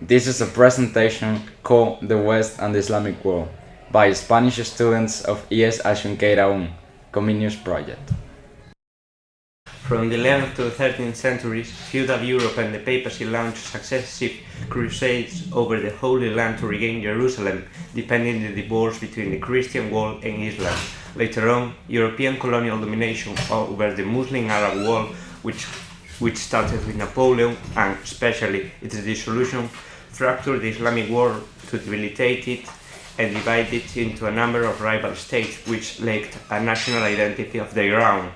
This is a presentation called The West and the Islamic World by Spanish students of IES Asunqueira Comenius Project. From the 11th to the 13th centuries, feudal Europe and the papacy launched successive crusades over the Holy Land to regain Jerusalem, defending the divorce between the Christian world and Islam. Later on, European colonial domination over the Muslim Arab world, which started with Napoleon and especially its dissolution, fractured the Islamic world to debilitate it and divide it into a number of rival states which lacked a national identity of their own.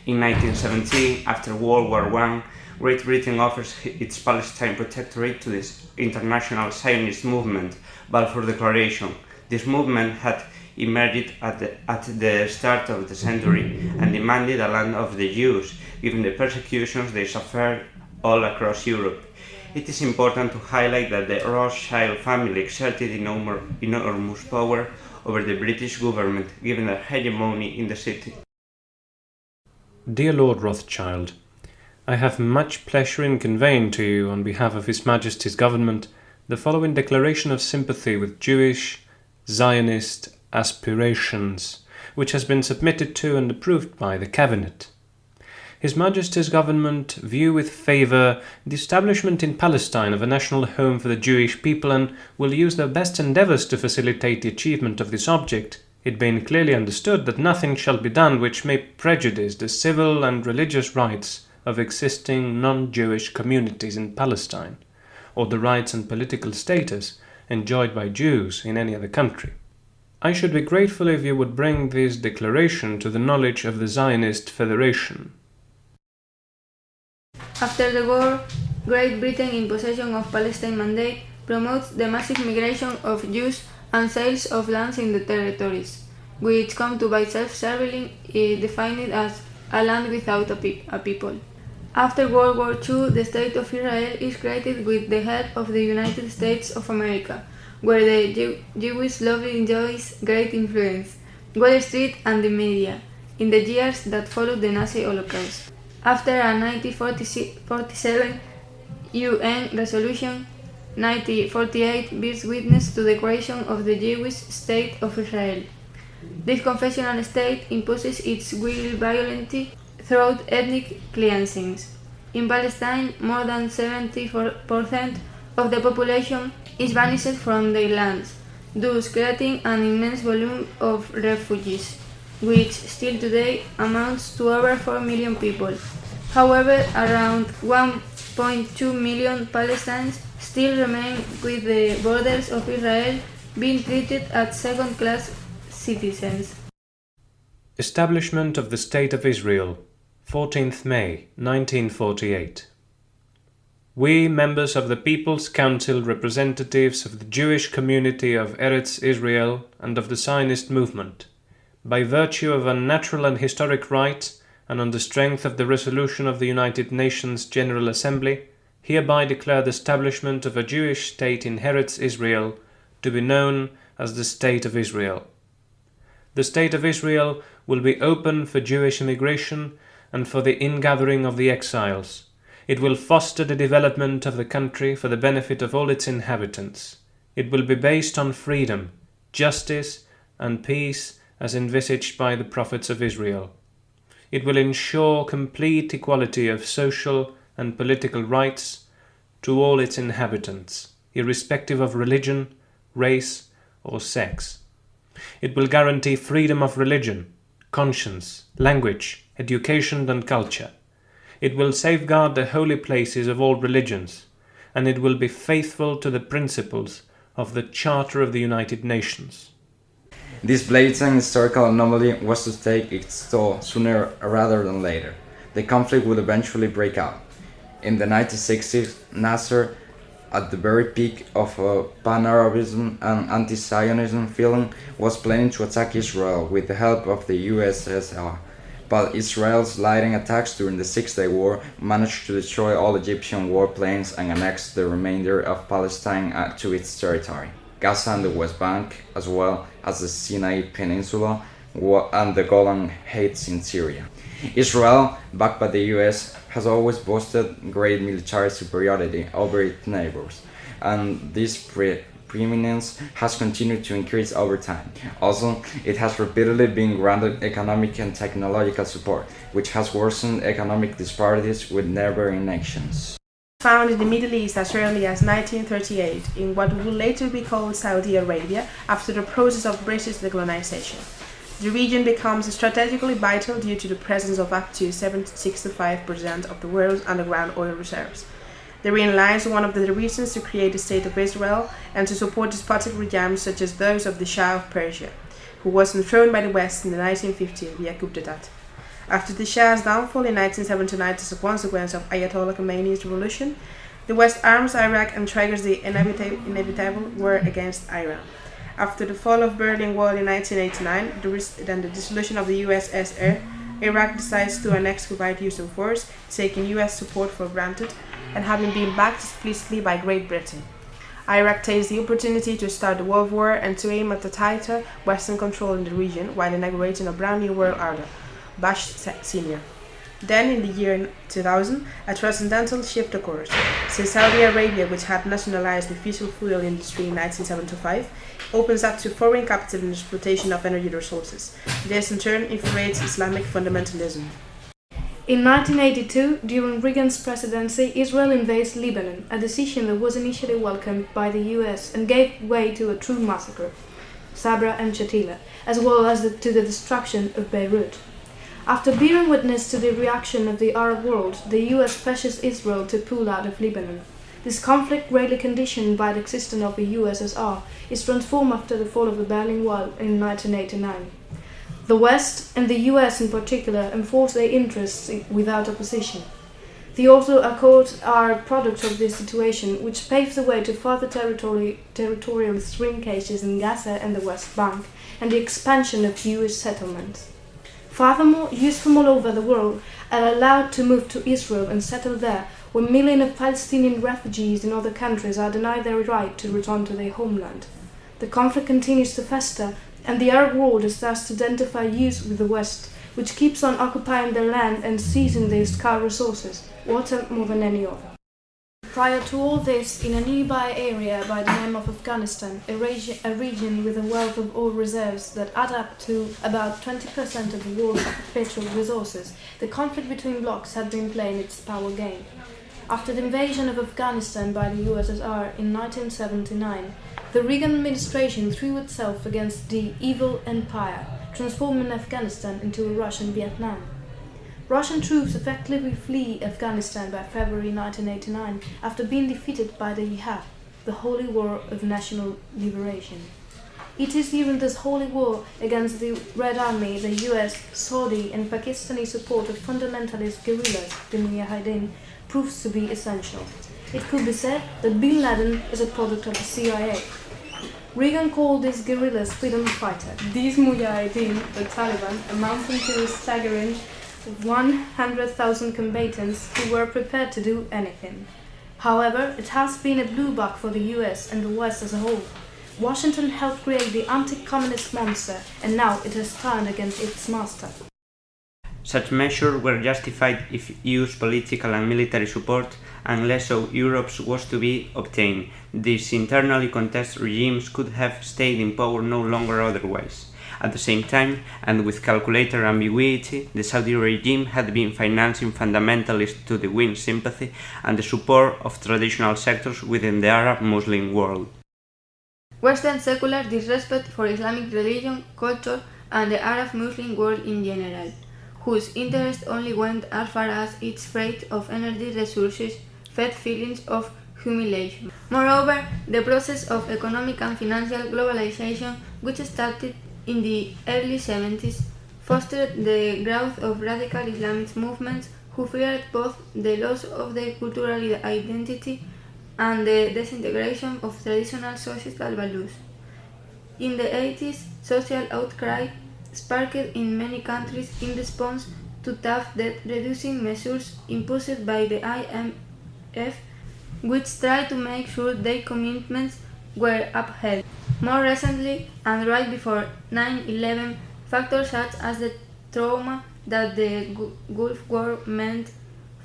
In 1917, after World War I, Great Britain offers its Palestine Protectorate to the international Zionist movement, Balfour Declaration. This movement had emerged at the start of the century and demanded a land of the Jews, given the persecutions they suffered all across Europe. It is important to highlight that the Rothschild family exerted enormous power over the British government, given their hegemony in the city. Dear Lord Rothschild, I have much pleasure in conveying to you, on behalf of His Majesty's Government, the following declaration of sympathy with Jewish, Zionist aspirations, which has been submitted to and approved by the Cabinet. His Majesty's Government view with favour the establishment in Palestine of a national home for the Jewish people and will use their best endeavours to facilitate the achievement of this object, it being clearly understood that nothing shall be done which may prejudice the civil and religious rights of existing non-Jewish communities in Palestine, or the rights and political status enjoyed by Jews in any other country. I should be grateful if you would bring this declaration to the knowledge of the Zionist Federation. After the war, Great Britain, in possession of Palestine Mandate, promotes the massive migration of Jews and sales of lands in the territories, which come to by self-serving define it as a land without a people. After World War II, the State of Israel is created with the help of the United States of America, where the Jewish lobby enjoys great influence, Wall Street and the media, in the years that followed the Nazi Holocaust. After a 1947 UN resolution, 1948 bears witness to the creation of the Jewish State of Israel. This confessional state imposes its will violently through ethnic cleansings. In Palestine, more than 70% of the population is banished from their lands, thus creating an immense volume of refugees, which still today amounts to over 4 million people. However, around 1.2 million Palestinians still remain with the borders of Israel being treated as second-class citizens. Establishment of the State of Israel, 14th May 1948. We, members of the People's Council, representatives of the Jewish community of Eretz Israel and of the Zionist movement, by virtue of a natural and historic right, and on the strength of the resolution of the United Nations General Assembly, hereby declare the establishment of a Jewish state in Eretz Israel to be known as the State of Israel. The State of Israel will be open for Jewish immigration and for the ingathering of the exiles. It will foster the development of the country for the benefit of all its inhabitants. It will be based on freedom, justice, and peace as envisaged by the prophets of Israel. It will ensure complete equality of social and political rights to all its inhabitants, irrespective of religion, race, or sex. It will guarantee freedom of religion, conscience, language, education, and culture. It will safeguard the holy places of all religions, and it will be faithful to the principles of the Charter of the United Nations. This blatant historical anomaly was to take its toll sooner rather than later. The conflict would eventually break out. In the 1960s, Nasser, at the very peak of pan-Arabism and anti-Zionism feeling, was planning to attack Israel with the help of the USSR. But Israel's lightning attacks during the Six-Day War managed to destroy all Egyptian warplanes and annex the remainder of Palestine to its territory. Gaza and the West Bank, as well as the Sinai Peninsula and the Golan Heights in Syria. Israel, backed by the US, has always boasted great military superiority over its neighbors, and this preeminence has continued to increase over time. Also, it has repeatedly been granted economic and technological support, which has worsened economic disparities with neighboring nations. Found in the Middle East as early as 1938 in what would later be called Saudi Arabia after the process of British decolonization. The region becomes strategically vital due to the presence of up to 65% of the world's underground oil reserves. Therein lies one of the reasons to create the State of Israel and to support despotic regimes such as those of the Shah of Persia, who was enthroned by the West in the 1950s via coup d'etat. After the Shah's downfall in 1979 as a consequence of Ayatollah Khomeini's revolution, the West arms Iraq and triggers the inevitable war against Iran. After the fall of Berlin Wall in 1989, then the dissolution of the USSR, Iraq decides to annex Kuwait use of force, taking US support for granted and having been backed explicitly by Great Britain. Iraq takes the opportunity to start the World War and to aim at a tighter Western control in the region while inaugurating a brand new world order, Bush Sr. Then, in the year 2000, a transcendental shift occurs, since Saudi Arabia, which had nationalized the fossil fuel industry in 1975, opens up to foreign capital and exploitation of energy resources. This, in turn, infiltrates Islamic fundamentalism. In 1982, during Reagan's presidency, Israel invades Lebanon, a decision that was initially welcomed by the US and gave way to a true massacre, Sabra and Shatila, as well as to the destruction of Beirut. After bearing witness to the reaction of the Arab world, the US pressures Israel to pull out of Lebanon. This conflict, greatly conditioned by the existence of the USSR, is transformed after the fall of the Berlin Wall in 1989. The West, and the US in particular, enforce their interests without opposition. The Oslo Accords are a product of this situation, which paves the way to further territorial shrinkages in Gaza and the West Bank, and the expansion of US settlements. Furthermore, Jews from all over the world are allowed to move to Israel and settle there, when millions of Palestinian refugees in other countries are denied their right to return to their homeland. The conflict continues to fester, and the Arab world is thus to identify Jews with the West, which keeps on occupying their land and seizing their scarce resources, water more than any other. Prior to all this, in a nearby area by the name of Afghanistan, a region with a wealth of oil reserves that add up to about 20% of the world's petrol resources, the conflict between blocs had been playing its power game. After the invasion of Afghanistan by the USSR in 1979, the Reagan administration threw itself against the evil empire, transforming Afghanistan into a Russian Vietnam. Russian troops effectively flee Afghanistan by February 1989 after being defeated by the Jihad, the Holy War of National Liberation. It is during this holy war against the Red Army the US, Saudi and Pakistani support of fundamentalist guerrillas, the Mujahideen, proves to be essential. It could be said that Bin Laden is a product of the CIA. Reagan called these guerrillas freedom fighters. These Mujahideen, the Taliban, amounting to a staggering 100,000 combatants who were prepared to do anything. However, it has been a blue book for the US and the West as a whole. Washington helped create the anti-communist monster, and now it has turned against its master. Such measures were justified if EU's political and military support, unless so Europe's was to be obtained. These internally contested regimes could have stayed in power no longer otherwise. At the same time, and with calculated ambiguity, the Saudi regime had been financing fundamentalists to win sympathy and the support of traditional sectors within the Arab Muslim world. Western secular disrespect for Islamic religion, culture, and the Arab Muslim world in general, whose interest only went as far as its freight of energy resources fed feelings of humiliation. Moreover, the process of economic and financial globalization, which started in the early 70s, fostered the growth of radical Islamist movements who feared both the loss of their cultural identity and the disintegration of traditional societal values. In the 80s, social outcry sparked in many countries in response to tough debt-reducing measures imposed by the IMF, which tried to make sure their commitments were upheld. More recently, and right before 9/11, factors such as the trauma that the Gulf War meant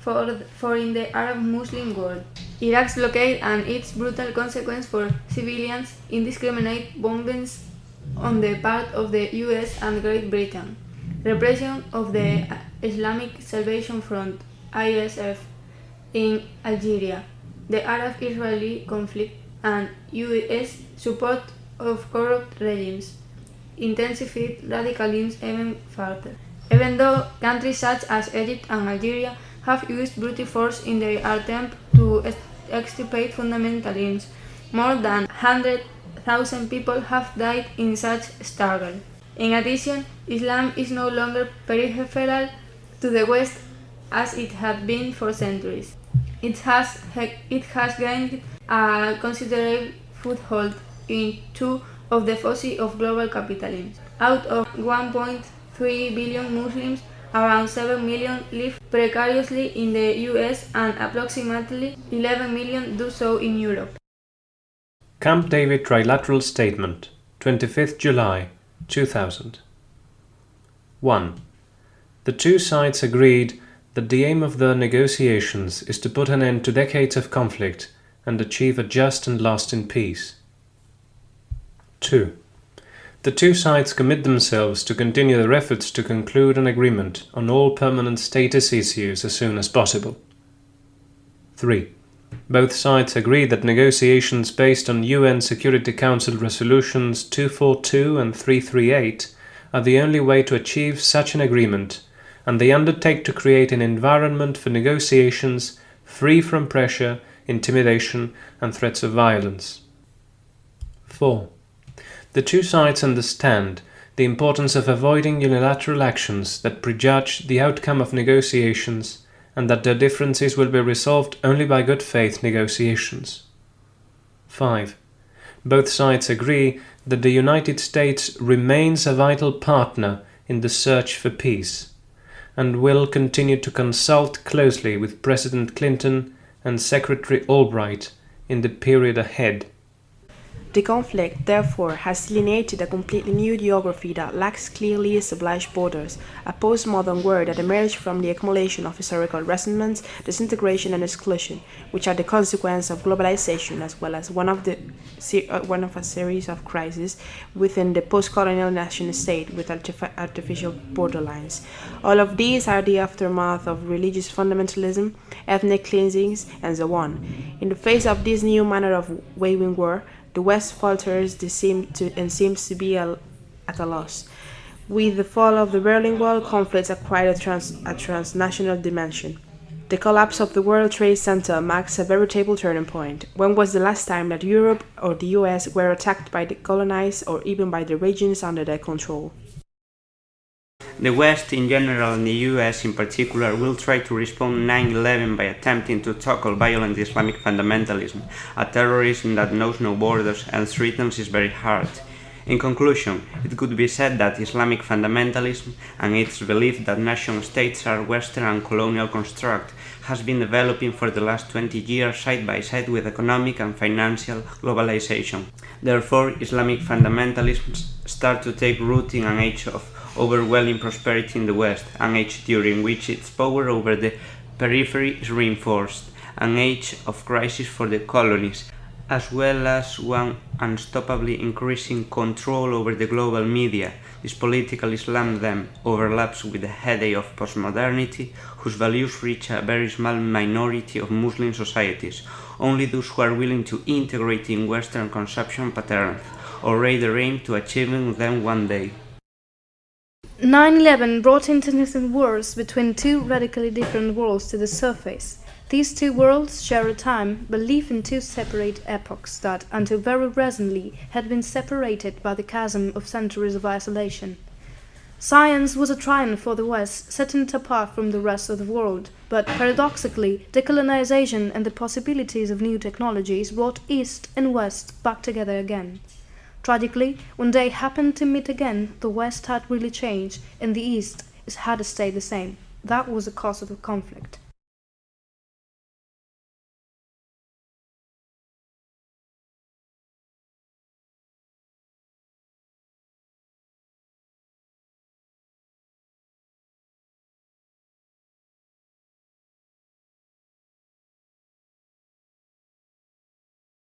for in the Arab-Muslim world. Iraq's blockade and its brutal consequence for civilians, indiscriminate bombings on the part of the US and Great Britain, repression of the Islamic Salvation Front (ISF) in Algeria, the Arab-Israeli conflict, and US support of corrupt regimes intensified radicalism even further. Even though countries such as Egypt and Algeria have used brute force in their attempt to extirpate fundamentalism, more than 100,000 people have died in such struggle. In addition, Islam is no longer peripheral to the West as it had been for centuries. It has gained a considerable foothold in two of the foci of global capitalism. Out of 1.3 billion Muslims, around 7 million live precariously in the US and approximately 11 million do so in Europe. Camp David Trilateral Statement, 25th July 2000. 1. The two sides agreed that the aim of the negotiations is to put an end to decades of conflict and achieve a just and lasting peace. 2. The two sides commit themselves to continue their efforts to conclude an agreement on all permanent status issues as soon as possible. 3. Both sides agree that negotiations based on UN Security Council Resolutions 242 and 338 are the only way to achieve such an agreement, and they undertake to create an environment for negotiations free from pressure, intimidation, and threats of violence. 4. The two sides understand the importance of avoiding unilateral actions that prejudge the outcome of negotiations, and that their differences will be resolved only by good faith negotiations. 5. Both sides agree that the United States remains a vital partner in the search for peace, and will continue to consult closely with President Clinton and Secretary Albright in the period ahead. The conflict, therefore, has delineated a completely new geography that lacks clearly established borders, a postmodern world that emerged from the accumulation of historical resentments, disintegration and exclusion, which are the consequence of globalization as well as one of a series of crises within the post-colonial nation-state with artificial borderlines. All of these are the aftermath of religious fundamentalism, ethnic cleansings, and so on. In the face of this new manner of waging war, the West falters and seems to be at a loss. With the fall of the Berlin Wall, conflicts acquired a transnational dimension. The collapse of the World Trade Center marks a veritable turning point. When was the last time that Europe or the US were attacked by the colonized or even by the regions under their control? The West in general and the US in particular will try to respond 9/11 by attempting to tackle violent Islamic fundamentalism, a terrorism that knows no borders and threatens its very heart. In conclusion, it could be said that Islamic fundamentalism and its belief that nation-states are Western and colonial construct has been developing for the last 20 years side by side with economic and financial globalization. Therefore, Islamic fundamentalism starts to take root in an age of overwhelming prosperity in the West, an age during which its power over the periphery is reinforced, an age of crisis for the colonies, as well as one unstoppably increasing control over the global media. This political Islam then overlaps with the heyday of postmodernity, whose values reach a very small minority of Muslim societies, only those who are willing to integrate in Western consumption patterns, or rather aim to achieving them one day. 9/11 brought international wars between two radically different worlds to the surface. These two worlds share a time, but live in two separate epochs that, until very recently, had been separated by the chasm of centuries of isolation. Science was a triumph for the West, setting it apart from the rest of the world, but paradoxically, decolonization and the possibilities of new technologies brought East and West back together again. Tragically, when they happened to meet again, the West had really changed, and the East had stayed the same. That was the cause of the conflict.